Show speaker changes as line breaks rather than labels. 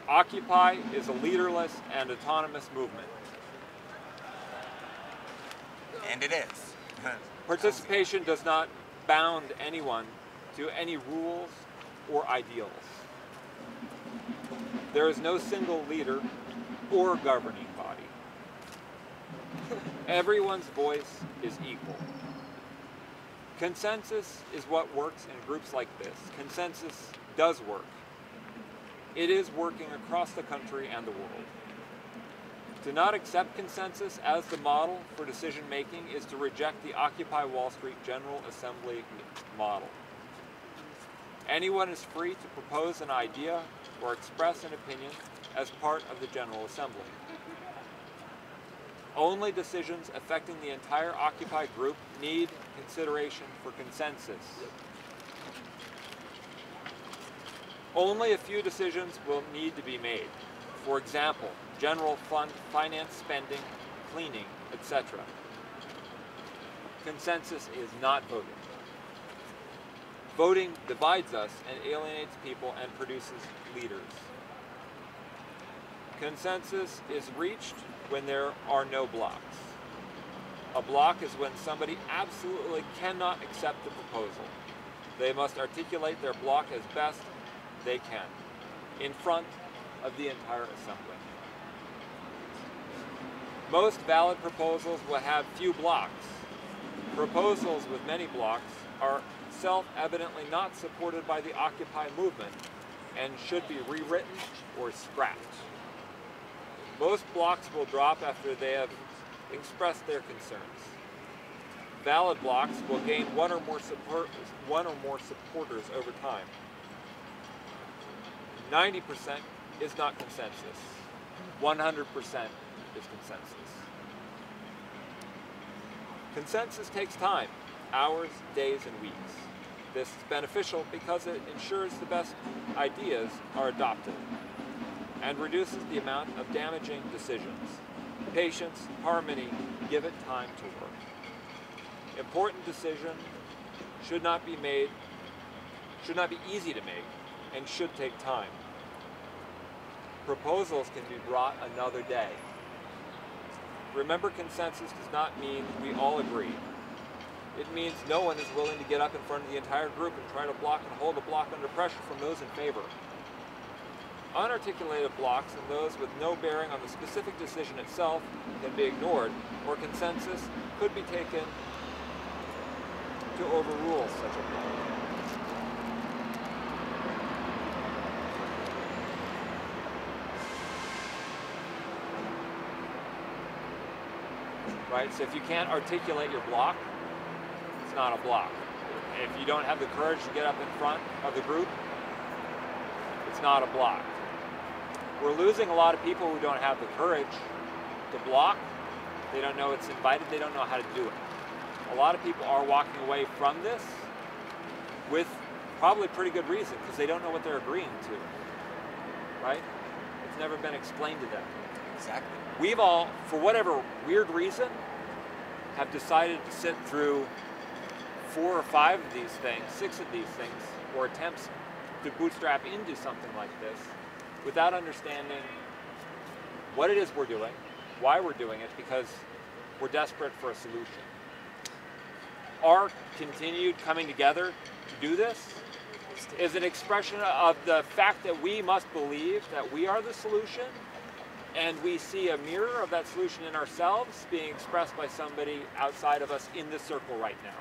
Occupy is a leaderless and autonomous movement.
And it is.
Participation does not bound anyone to any rules or ideals. There is no single leader or governing body. Everyone's voice is equal. Consensus is what works in groups like this. Consensus does work. It is working across the country and the world. To not accept consensus as the model for decision making is to reject the Occupy Wall Street General Assembly model. Anyone is free to propose an idea or express an opinion as part of the General Assembly. Only decisions affecting the entire Occupy group need consideration for consensus. Only a few decisions will need to be made. For example, general fund finance spending, cleaning, etc. Consensus is not voting. Voting divides us and alienates people and produces leaders. Consensus is reached when there are no blocks. A block is when somebody absolutely cannot accept the proposal. They must articulate their block as best they can in front of the entire assembly. Most valid proposals will have few blocks. Proposals with many blocks are self-evidently not supported by the Occupy movement and should be rewritten or scrapped. Most blocks will drop after they have expressed their concerns. Valid blocks will gain one or more supporters over time. 90% is not consensus. 100% is consensus. Consensus takes time, hours, days, and weeks. This is beneficial because it ensures the best ideas are adopted and reduces the amount of damaging decisions. Patience, harmony, give it time to work. Important decisions should not be easy to make, and should take time. Proposals can be brought another day. Remember, consensus does not mean we all agree. It means no one is willing to get up in front of the entire group and try to block and hold a block under pressure from those in favor. Unarticulated blocks and those with no bearing on the specific decision itself can be ignored, or consensus could be taken to overrule such a block. Right? So if you can't articulate your block, it's not a block. If you don't have the courage to get up in front of the group, it's not a block. We're losing a lot of people who don't have the courage to block. They don't know it's invited. They don't know how to do it. A lot of people are walking away from this with probably pretty good reason, because they don't know what they're agreeing to. Right? It's never been explained to them.
Exactly.
We've all, for whatever weird reason, have decided to sit through 4 or 5 of these things, 6 of these things, or attempts to bootstrap into something like this without understanding what it is we're doing, why we're doing it, because we're desperate for a solution. Our continued coming together to do this is an expression of the fact that we must believe that we are the solution, and we see a mirror of that solution in ourselves being expressed by somebody outside of us in this circle right now.